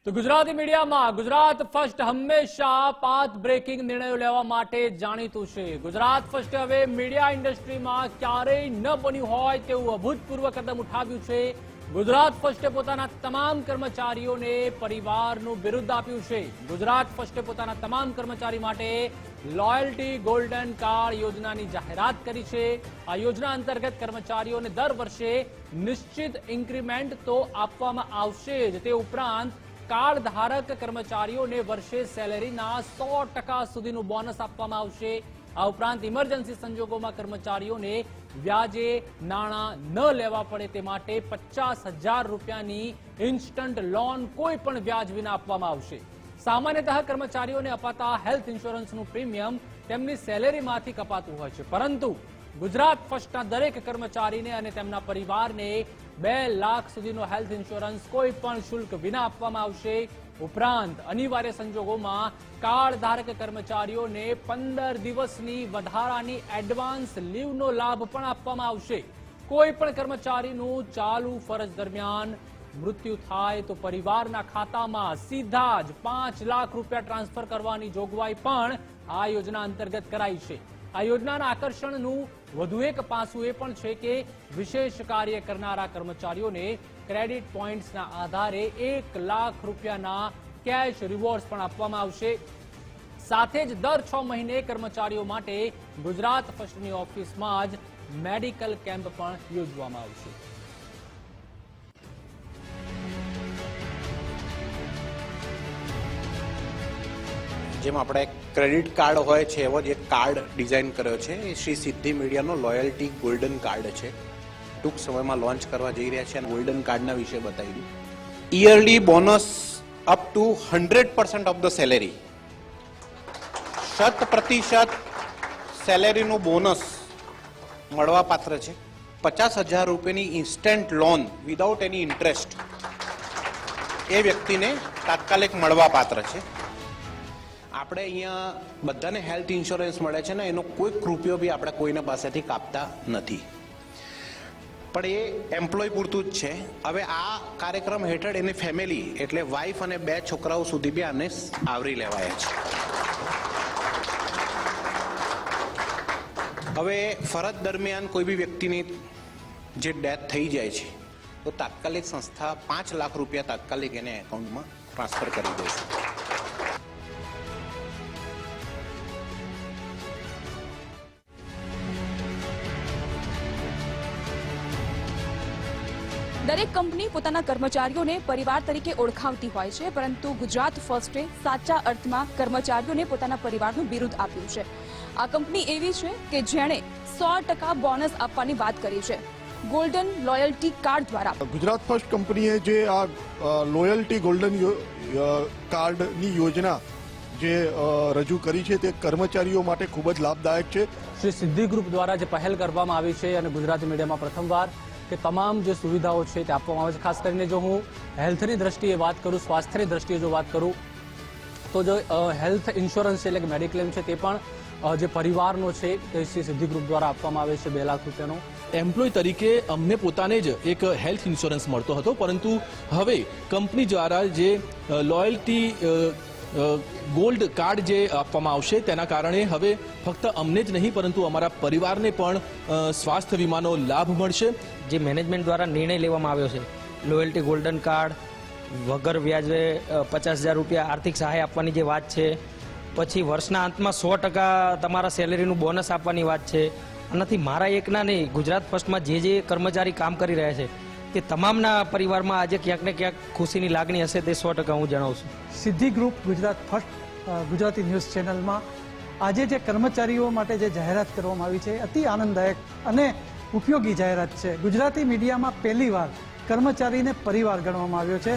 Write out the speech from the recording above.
તો ગુજરાતી મીડિયામાં ગુજરાત ફર્સ્ટ હંમેશા પાથ બ્રેકિંગ નિર્ણયો લેવા માટે જાણીતું છે। ગુજરાત ફર્સ્ટે હવે મીડિયા ઇન્ડસ્ટ્રીમાં ક્યારેય ન બન્યું હોય તેવું અભૂતપૂર્વ કદમ ઉઠાવ્યું છે। ગુજરાત ફર્સ્ટે પોતાના તમામ કર્મચારીઓને પરિવારનું બિરુદ આપ્યું છે। ગુજરાત ફર્સ્ટે પોતાના તમામ કર્મચારી માટે લોયલ્ટી ગોલ્ડન કાર્ડ યોજનાની જાહેરાત કરી છે। આ યોજના અંતર્ગત કર્મચારીઓને દર વર્ષે નિશ્ચિત ઇન્ક્રીમેન્ટ તો આપવામાં આવશે જ, તે ઉપરાંત કાર્ડ ધારક કર્મચારીઓને વર્ષે સેલેરીના 100% સુધીનું બોનસ આપવામાં આવશે। આ ઉપરાંત ઇમરજન્સી સંજોગોમાં કર્મચારીઓને વ્યાજે નાણાં ન લેવા પડે તે માટે 50,000 રૂપિયાની ઇન્સ્ટન્ટ લોન કોઈ પણ વ્યાજ વિના આપવામાં આવશે। સામાન્યતઃ કર્મચારીઓને અપાતા હેલ્થ ઇન્સ્યોરન્સનું પ્રીમિયમ તેમની સેલેરીમાંથી કપાતું હોય છે, પરંતુ ગુજરાત ફર્સ્ટના દરેક કર્મચારીને અને તેમના પરિવારને 2 લાખ સુધીનો હેલ્થ ઇન્સ્યોરન્સ કોઈ પણ શુલ્ક વિના આપવામાં આવશે। ઉપરાંત અનિવાર્ય સંજોગોમાં કાર્ડ ધારક કર્મચારીઓને 15 દિવસની વધારાની એડવાન્સ લીવનો લાભ પણ આપવામાં આવશે। કોઈ પણ કર્મચારીનું ચાલુ ફરજ દરમિયાન મૃત્યુ થાય તો પરિવારના ખાતામાં સીધા જ 5 લાખ રૂપિયા ટ્રાન્સફર કરવાની જોગવાઈ પણ આ યોજના અંતર્ગત કરાઈ છે। આ યોજનાના આકર્ષણનું વધુ એક પાસું એ પણ છે કે વિશેષ કાર્ય કરનારા કર્મચારીઓને ક્રેડિટ પોઈન્ટ્સના આધારે 1 લાખ રૂપિયાના કેશ રિવોર્ડ્સ પણ આપવામાં આવશે। સાથે જ દર 6 મહિને કર્મચારીઓ માટે ગુજરાત ફર્સ્ટની ઓફિસમાં જ મેડિકલ કેમ્પ પણ યોજવામાં આવશે। જેમ આપણે ક્રેડિટ કાર્ડ હોય છે એવો જ એક કાર્ડ ડિઝાઇન કર્યો છે। એ શ્રી સિદ્ધિ મીડિયાનો લોયલ્ટી ગોલ્ડન કાર્ડ છે। ટૂંક સમયમાં લોન્ચ કરવા જઈ રહ્યા છે અને ગોલ્ડન કાર્ડના વિશે બતાવી દઉં। Yearly bonus up to 100% of the salary, 100% સેલેરીનું બોનસ મળવા પાત્ર છે। 50,000 રૂપિયાની instant loan without any interest એ વ્યક્તિને તાત્કાલિક મળવા પાત્ર છે। આપણે અહીંયા બધાને હેલ્થ ઇન્સ્યોરન્સ મળે છે ને, એનો કોઈ રૂપિયો બી આપણે કોઈના પાસેથી કાપતા નથી, પણ એ એમ્પ્લોય પૂરતું જ છે। હવે આ કાર્યક્રમ હેઠળ એની ફેમિલી એટલે વાઇફ અને 2 છોકરાઓ સુધી બી આને આવરી લેવાયા છે। હવે ફરજ દરમિયાન કોઈ બી વ્યક્તિની જે ડેથ થઈ જાય છે તો તાત્કાલિક સંસ્થા 5 લાખ રૂપિયા તાત્કાલિક એને એકાઉન્ટમાં ટ્રાન્સફર કરી દેશે। દરેક કંપની પોતાના કર્મચારીઓને પરિવાર તરીકે ઓળખાવતી હોય છે, પરંતુ ગુજરાત ફર્સ્ટે સાચા અર્થમાં કર્મચારીઓને પોતાના પરિવારનું બિરુદ આપ્યું છે। આ કંપની એવી છે કે જેણે 100% બોનસ આપવાની વાત કરી છે ગોલ્ડન લોયલ્ટી કાર્ડ દ્વારા। ગુજરાત ફર્સ્ટ કંપનીએ જે આ લોયલ્ટી ગોલ્ડન કાર્ડની યોજના જે રજૂ કરી છે તે કર્મચારીઓ માટે ખૂબ જ લાભદાયક છે। શ્રી સિદ્ધિ ગ્રુપ દ્વારા જે પહેલ કરવામાં આવી છે અને ગુજરાતી મીડિયામાં પ્રથમવાર કે તમામ જે સુવિધાઓ છે તે આપવામાં આવે છે। ખાસ કરીને જો હું હેલ્થની દ્રષ્ટિએ વાત કરું, સ્વાસ્થ્યની દ્રષ્ટિએ જો વાત કરું તો જો હેલ્થ ઇન્સ્યોરન્સ એટલે કે મેડિક્લેમ છે તે પણ જે પરિવારનો છે તે શ્રી સિદ્ધિ ગ્રુપ દ્વારા આપવામાં આવે છે 2 લાખ રૂપિયાનો। એમ્પ્લોય તરીકે અમને પોતાને જ એક હેલ્થ ઇન્સ્યોરન્સ મળતો હતો, પરંતુ હવે કંપની દ્વારા જે લોયલ્ટી ગોલ્ડ કાર્ડ જે આપવામાં આવશે તેના કારણે હવે ફક્ત અમને જ નહીં પરંતુ અમારા પરિવારને પણ સ્વાસ્થ્ય વીમાનો લાભ મળશે। જે મેનેજમેન્ટ દ્વારા નિર્ણય લેવામાં આવ્યો છે લોયલ્ટી ગોલ્ડન કાર્ડ, વગર વ્યાજે 50,000 રૂપિયા આર્થિક સહાય આપવાની જે વાત છે, પછી વર્ષના અંતમાં 100% તમારા સેલેરીનું બોનસ આપવાની વાત છે, આનાથી મારા એકના નહીં ગુજરાત ફર્સ્ટમાં જે કર્મચારી કામ કરી રહ્યા છે તે તમામના પરિવારમાં આજે ક્યાંક ને ક્યાંક ખુશીની લાગણી હશે, તે 100% હું જણાવું છું। સિદ્ધિ group Gujarat first Gujarati news ચેનલમાં આજે જે કર્મચારીઓ માટે જે જાહેરાત કરવામાં આવી છે અતિ આનંદદાયક અને ઉપયોગી જાહેરાત છે। ગુજરાતી મીડિયામાં પહેલીવાર કર્મચારીને પરિવાર ગણવામાં આવ્યો છે।